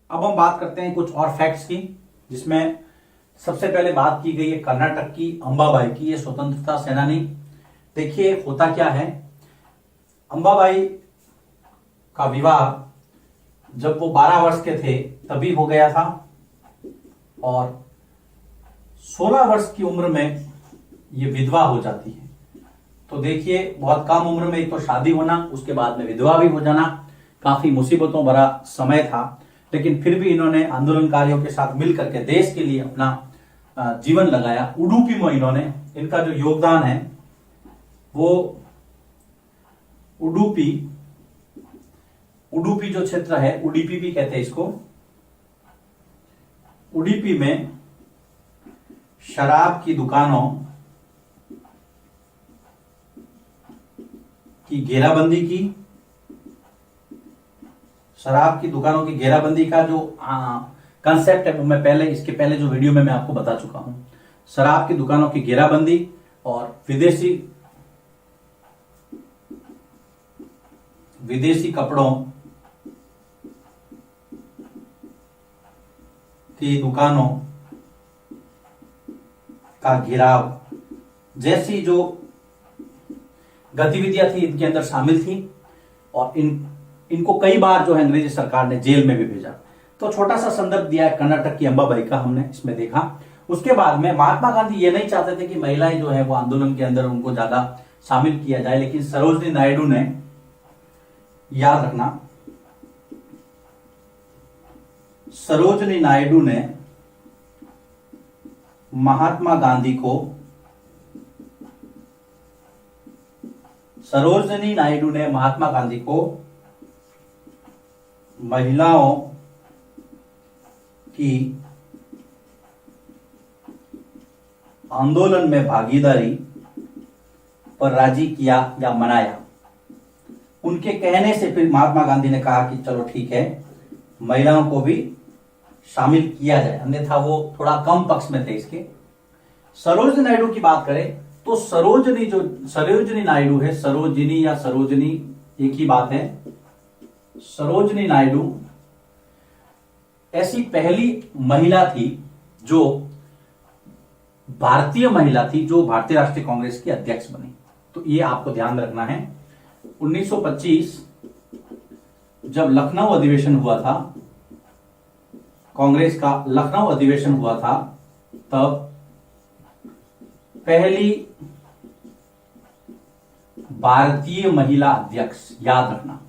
अब हम बात करते हैं कुछ और फैक्ट्स की, जिसमें सबसे पहले बात की गई है कर्नाटक की अंबाबाई की। ये स्वतंत्रता सेनानी। देखिए होता क्या है, अंबाबाई का विवाह जब वो 12 वर्ष के थे तभी हो गया था, और 16 वर्ष की उम्र में ये विधवा हो जाती है। तो देखिए बहुत कम उम्र में एक तो शादी होना, उसके बाद में विधवा भी हो जाना, काफी मुसीबतों भरा समय था। लेकिन फिर भी इन्होंने आंदोलनकारियों के साथ मिलकर के देश के लिए अपना जीवन लगाया। उडुपी में इन्होंने, इनका जो योगदान है वो उडुपी जो क्षेत्र है, उडुपी भी कहते हैं इसको, उडुपी में शराब की दुकानों की घेराबंदी की। शराब की दुकानों की घेराबंदी का जो कंसेप्ट है वो मैं इसके पहले जो वीडियो में मैं आपको बता चुका हूं। शराब की दुकानों की घेराबंदी और विदेशी कपड़ों की दुकानों का घेराव जैसी जो गतिविधियां थी इनके अंदर शामिल थी, और इनको कई बार जो है अंग्रेजी सरकार ने जेल में भी भेजा। तो छोटा सा संदर्भ दिया है कर्नाटक की अंबाबाई का, हमने इसमें देखा। उसके बाद में महात्मा गांधी ये नहीं चाहते थे कि महिलाएं जो है वो आंदोलन के अंदर उनको ज्यादा शामिल किया जाए, लेकिन सरोजनी नायडू ने, याद रखना, सरोजनी नायडू ने महात्मा गांधी को महिलाओं की आंदोलन में भागीदारी पर राजी किया या मनाया। उनके कहने से फिर महात्मा गांधी ने कहा कि चलो ठीक है, महिलाओं को भी शामिल किया जाए, अन्यथा वो थोड़ा कम पक्ष में थे इसके। सरोजनी नायडू की बात करें तो सरोजनी नायडू है, सरोजिनी या सरोजनी एक ही बात है। सरोजनी नायडू ऐसी पहली महिला थी जो भारतीय महिला थी जो भारतीय राष्ट्रीय कांग्रेस की अध्यक्ष बनी। तो ये आपको ध्यान रखना है। 1925 जब लखनऊ अधिवेशन हुआ था, कांग्रेस का लखनऊ अधिवेशन हुआ था, तब पहली भारतीय महिला अध्यक्ष, याद रखना,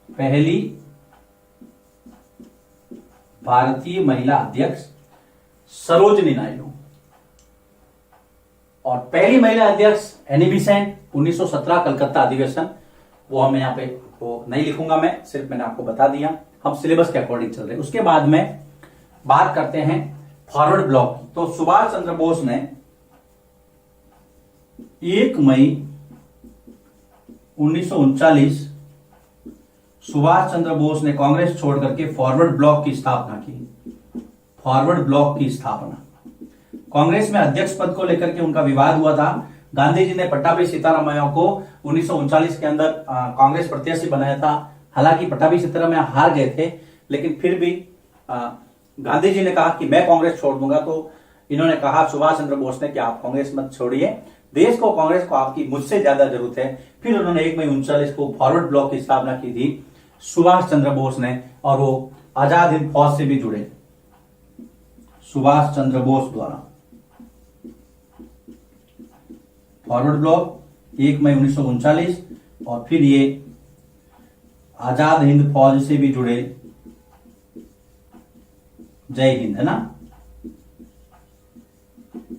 पहली भारतीय महिला अध्यक्ष सरोजनी नायडू। और पहली महिला अध्यक्ष एनी बेसेंट, 1917 कलकत्ता अधिवेशन। वो हम यहां पे वो नहीं लिखूंगा मैं, सिर्फ मैंने आपको बता दिया, हम सिलेबस के अकॉर्डिंग चल रहे हैं। उसके बाद में बात करते हैं फॉरवर्ड ब्लॉक की। तो सुभाष चंद्र बोस ने 1 मई 1939 सुभाष चंद्र बोस ने कांग्रेस छोड़ करके फॉरवर्ड ब्लॉक की स्थापना की। फॉरवर्ड ब्लॉक की स्थापना, कांग्रेस में अध्यक्ष पद को लेकर के उनका विवाद हुआ था। गांधी जी ने पट्टाभी सीतारामैया को 1939 के अंदर कांग्रेस प्रत्याशी बनाया था। हालांकि पट्टाभी सीतारामैया हार गए थे, लेकिन फिर भी गांधी जी ने कहा कि मैं कांग्रेस छोड़ दूंगा। तो इन्होंने कहा, सुभाष चंद्र बोस ने, कि आप कांग्रेस मत छोड़िए, देश को, कांग्रेस को आपकी मुझसे ज्यादा जरूरत है। फिर उन्होंने 1 मई 1939 को फॉरवर्ड ब्लॉक की स्थापना की थी सुभाष चंद्र बोस ने, और वो आजाद हिंद फौज से भी जुड़े, सुभाष चंद्र बोस द्वारा। फॉरवर्ड ब्लॉक 1 मई 1939, और फिर ये आजाद हिंद फौज से भी जुड़े। जय हिंद, है ना।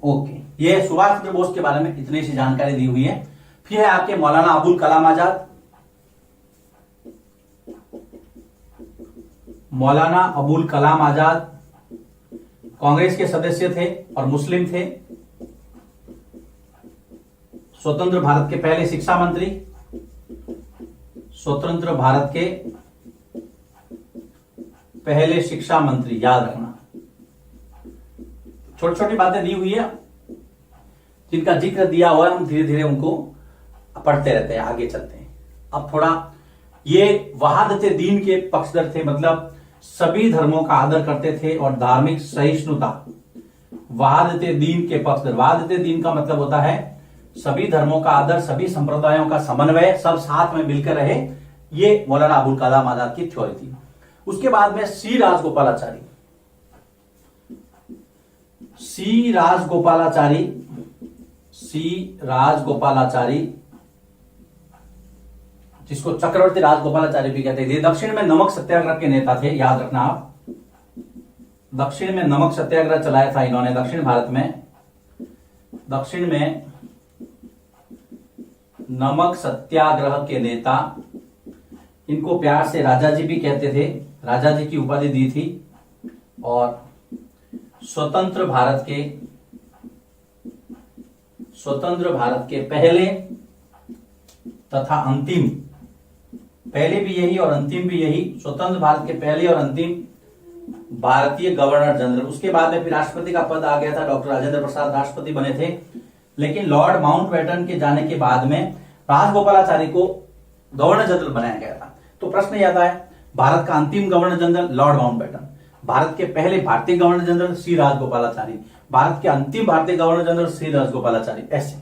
ओके, ये सुभाष चंद्र बोस के बारे में इतनी सी जानकारी दी हुई है। फिर है आपके मौलाना अबुल कलाम आजाद। मौलाना अबुल कलाम आजाद कांग्रेस के सदस्य थे और मुस्लिम थे। स्वतंत्र भारत के पहले शिक्षा मंत्री, स्वतंत्र भारत के पहले शिक्षा मंत्री, याद रखना। छोटी छोटी बातें दी हुई है जिनका जिक्र दिया हुआ है, हम धीरे धीरे उनको पढ़ते रहते हैं, आगे चलते हैं। अब थोड़ा ये वहादते दीन के पक्षधर थे, मतलब सभी धर्मों का आदर करते थे और धार्मिक सहिष्णुता, वहादते दीन के पक्ष। वहादते दीन का मतलब होता है सभी धर्मों का आदर, सभी संप्रदायों का समन्वय, सब साथ में मिलकर रहे। ये मौलाना अबुल कलाम आजाद की थ्योरी थी। उसके बाद में सी राजगोपालाचारी। सी राजगोपालाचारी, जिसको चक्रवर्ती राजगोपालाचारी भी कहते थे, दक्षिण में नमक सत्याग्रह के नेता थे। याद रखना आप, दक्षिण में नमक सत्याग्रह चलाया था इन्होंने। दक्षिण भारत में नमक सत्याग्रह के नेता, इनको प्यार से राजा जी भी कहते थे, राजा जी की उपाधि दी थी। और स्वतंत्र भारत के पहले तथा अंतिम, पहले भी यही और अंतिम भी यही, स्वतंत्र भारत के पहले और अंतिम भारतीय गवर्नर जनरल। उसके बाद में फिर राष्ट्रपति का पद आ गया था, डॉक्टर राजेंद्र प्रसाद राष्ट्रपति बने थे। लेकिन लॉर्ड माउंटबेटन के जाने के बाद में राजगोपालाचारी को गवर्नर जनरल बनाया गया था। तो प्रश्न यह आता है, भारत का अंतिम governor general Lord Mountbatten, Bharat के पहले भारतीय गवर्नर जनरल सी राजगोपालाचारी, भारत के अंतिम भारतीय गवर्नर जनरल सी राजगोपालाचारी, ऐसे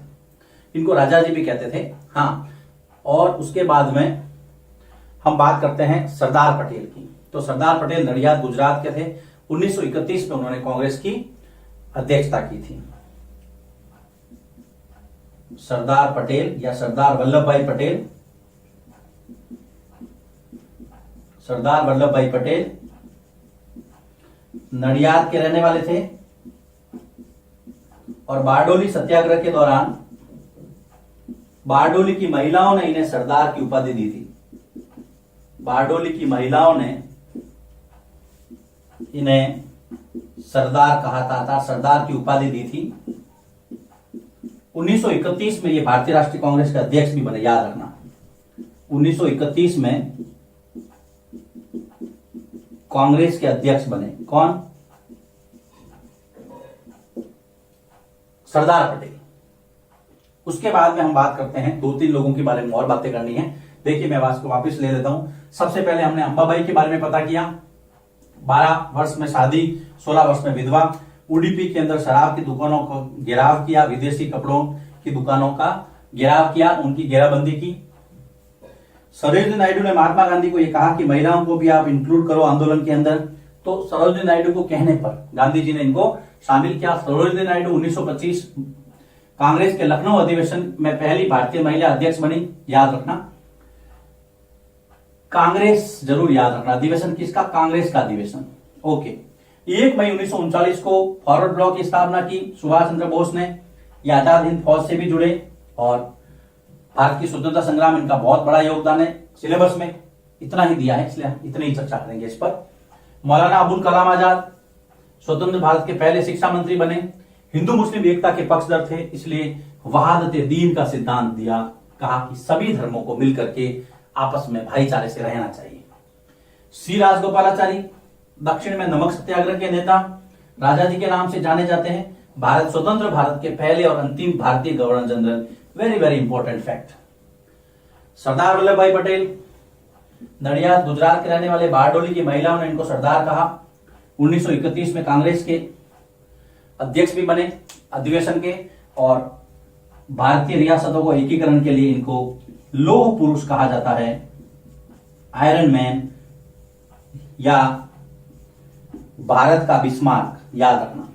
इनको राजा जी भी कहते थे। हाँ, और उसके बाद में हम बात करते हैं सरदार पटेल की। तो सरदार पटेल नडियाद गुजरात के थे। 1931 में उन्होंने कांग्रेस की अध्यक्षता की थी। सरदार पटेल या सरदार वल्लभ भाई पटेल, सरदार वल्लभ भाई पटेल नडियाद के रहने वाले थे और बारडोली सत्याग्रह के दौरान बारडोली की महिलाओं ने इन्हें सरदार की उपाधि दी थी। बारडोली की महिलाओं ने इन्हें सरदार कहा था, सरदार की उपाधि दी थी। 1931 में ये भारतीय राष्ट्रीय कांग्रेस के अध्यक्ष भी बने। याद रखना, 1931 में कांग्रेस के अध्यक्ष बने। कौन? सरदार पटेल। उसके बाद में हम बात करते हैं, 2-3 लोगों के बारे में और बातें करनी है। देखिए, मैं बात को वापस ले लेता हूं। सबसे पहले हमने अंबाबाई के बारे में पता किया। 12 वर्ष में शादी, 16 वर्ष में विधवा। उडुपी के अंदर शराब की दुकानों को घेराव किया, विदेशी कपड़ों की दुकानों का घेराव किया, उनकी घेराबंदी की। सरोजिनी नायडू ने महात्मा गांधी को यह कहा कि महिलाओं को भी आप इंक्लूड करो आंदोलन के अंदर। तो सरोजिनी नायडू को कहने पर गांधी जी ने इनको शामिल किया। सरोजिनी नायडू 1925 कांग्रेस के लखनऊ अधिवेशन में पहली भारतीय महिला अध्यक्ष बनी। याद रखना, कांग्रेस जरूर याद रखना। अधिवेशन किसका? कांग्रेस का अधिवेशन। ओके। 1 मई 1939 को फॉरवर्ड ब्लॉक की स्थापना की सुभाष चंद्र बोस ने। ये आजाद हिंद फौज से भी जुड़े और भारत की स्वतंत्रता संग्राम, इनका बहुत बड़ा योगदान है। सिलेबस में इतना ही दिया है, इसलिए इतनी ही चर्चा करेंगे इस पर। मौलाना अबुल कलाम आजाद स्वतंत्र भारत के पहले शिक्षा मंत्री बने। हिंदू मुस्लिम एकता के पक्षधर थे, इसलिए वहादते दीन का सिद्धांत दिया। कहा कि सभी धर्मों को मिलकर के आपस में भाईचारे से रहना चाहिए। सी राजगोपालाचारी दक्षिण में नमक सत्याग्रह के नेता, राजा जी के नाम से जाने जाते हैं। भारत स्वतंत्र भारत के पहले और अंतिम भारतीय governor general. Very very important fact. Sardar Vallabh bhai Patel Nadiad Gujarat के रहने वाले। बारडोली की महिलाओं ने इनको सरदार कहा। 1931 में कांग्रेस के अध्यक्ष भी बने अधिवेशन के। और भारतीय रियासतों को एकीकरण के लिए इनको लौह पुरुष कहा जाता है, आयरन मैन या भारत का बिस्मार्क। याद रखना,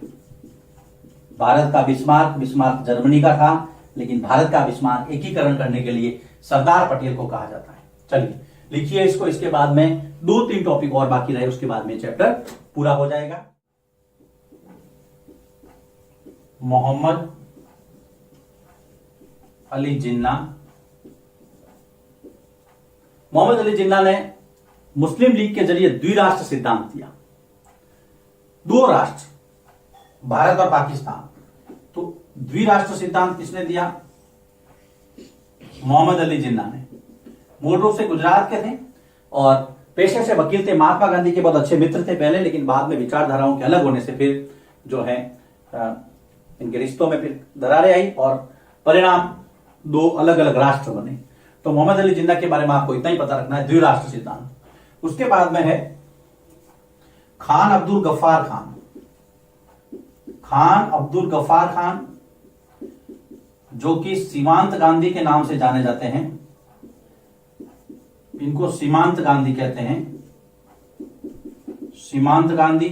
भारत का बिस्मार्क जर्मनी का था, लेकिन भारत का बिस्मार्क एकीकरण करने के लिए सरदार पटेल को कहा जाता है। चलिए लिखिए इसको। इसके बाद में 2-3 टॉपिक और बाकी रहे, उसके बाद में चैप्टर पूरा हो जाएगा। मोहम्मद अली जिन्ना। मोहम्मद अली जिन्ना ने मुस्लिम लीग के जरिए द्विराष्ट्र सिद्धांत दिया। 2 राष्ट्र, भारत और पाकिस्तान। तो द्विराष्ट्र सिद्धांत किसने दिया? मोहम्मद अली जिन्ना ने। मूल रूप से गुजरात के थे और पेशे से वकील थे। महात्मा गांधी के बहुत अच्छे मित्र थे पहले, लेकिन बाद में विचारधाराओं के अलग होने से फिर जो है इनके रिश्तों में फिर दरारें आई और परिणाम 2 अलग अलग राष्ट्र बने। तो मोहम्मद अली जिन्ना के बारे में आपको इतना ही पता रखना है, द्विराष्ट्र सिद्धांत। उसके बाद में है खान अब्दुल गफ्फार खान। खान अब्दुल गफ्फार खान जो कि सीमांत गांधी के नाम से जाने जाते हैं, इनको सीमांत गांधी कहते हैं, सीमांत गांधी।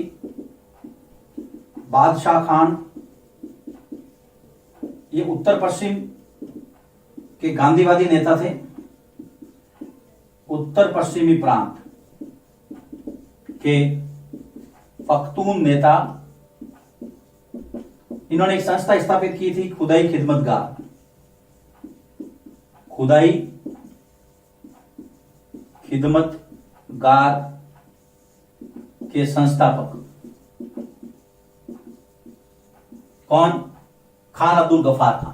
बादशाह खान, ये उत्तर पश्चिम के गांधीवादी नेता थे, उत्तर पश्चिमी प्रांत के पख्तून नेता। इन्होंने एक संस्था स्थापित की थी, खुदाई खिदमतगार, खुदाई खिदमतगार के संस्थापक कौन? खान अब्दुल गफ्फार खान।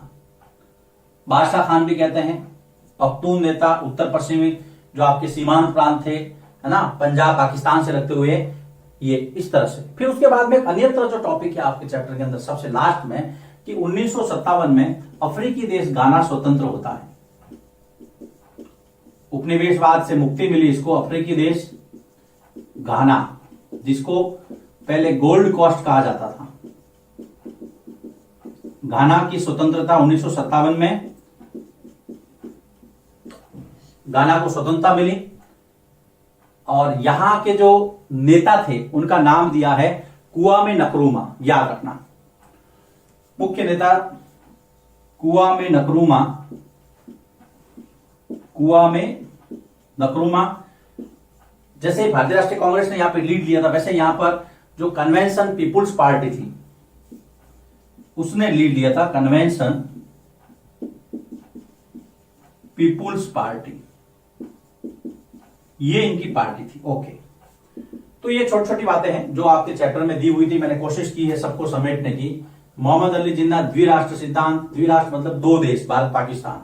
बादशाह खान भी कहते हैं, पख्तून नेता, उत्तर पश्चिमी जो आपके सीमांत प्रांत थे, है ना, पंजाब पाकिस्तान से लगते हुए, ये इस तरह से। फिर उसके बाद में अन्यत्र जो टॉपिक है आपके चैप्टर के अंदर सबसे लास्ट में, कि 1957 में अफ्रीकी देश गाना स्वतंत्र होता है। उपनिवेशवाद से मुक्ति मिली इसको, अफ्रीकी देश गाना, जिसको पहले गोल्ड कोस्ट कहा जाता था। घाना की स्वतंत्रता 1957 में घाना को स्वतंत्रता मिली, और यहां के जो नेता थे उनका नाम दिया है कुआमे नक्रूमा। याद रखना, मुख्य नेता कुआमे नक्रूमा, कुआमे नक्रूमा। जैसे भारतीय राष्ट्रीय कांग्रेस ने यहां पर लीड लिया था, वैसे यहां पर जो कन्वेंशन पीपुल्स पार्टी थी उसने लीड लिया था, कन्वेंशन पीपुल्स पार्टी, ये इनकी पार्टी थी। ओके, तो ये छोटी छोटी बातें हैं जो आपके चैप्टर में दी हुई थी, मैंने कोशिश की है सबको समेटने की। मोहम्मद अली जिन्ना, द्विराष्ट्र सिद्धांत, द्विराष्ट्र मतलब दो देश, भारत पाकिस्तान।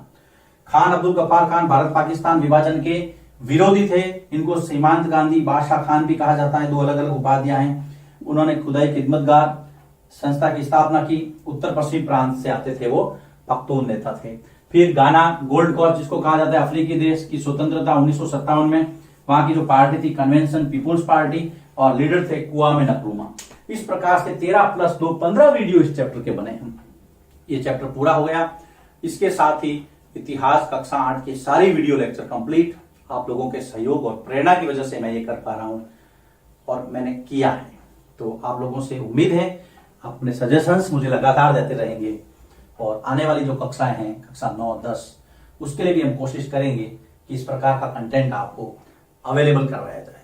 खान अब्दुल गफ्फार खान भारत पाकिस्तान विभाजन के विरोधी थे, इनको सीमांत गांधी, बादशाह खान भी कहा जाता है, दो अलग अलग उपाधियां हैं। उन्होंने खुदाई खिदमतगार संस्था की स्थापना की, उत्तर पश्चिम प्रांत से आते थे, वो पख्तून नेता थे। फिर गाना गोल्ड कोस्ट जिसको कहा जाता है, अफ्रीकी देश की स्वतंत्रता 1957 में, वहां की जो पार्टी थी कन्वेंशन पीपुल्स पार्टी, और लीडर थे कुआमे नक्रूमा। इस प्रकार से 13+2 15 वीडियो इस चैप्टर के बने हैं। ये चैप्टर पूरा हो गया। इसके साथ ही इतिहास कक्षा 8 के सारे वीडियो लेक्चर कंप्लीट। आप लोगों के सहयोग और प्रेरणा की वजह से मैं ये कर पा रहा हूं, और मैंने किया है। तो आप लोगों से उम्मीद है अपने सजेशंस मुझे लगातार देते रहेंगे, और आने वाली जो कक्षाएं हैं, कक्षा 9, 10, उसके लिए भी हम कोशिश करेंगे कि इस प्रकार का कंटेंट आपको अवेलेबल करवाया जाए।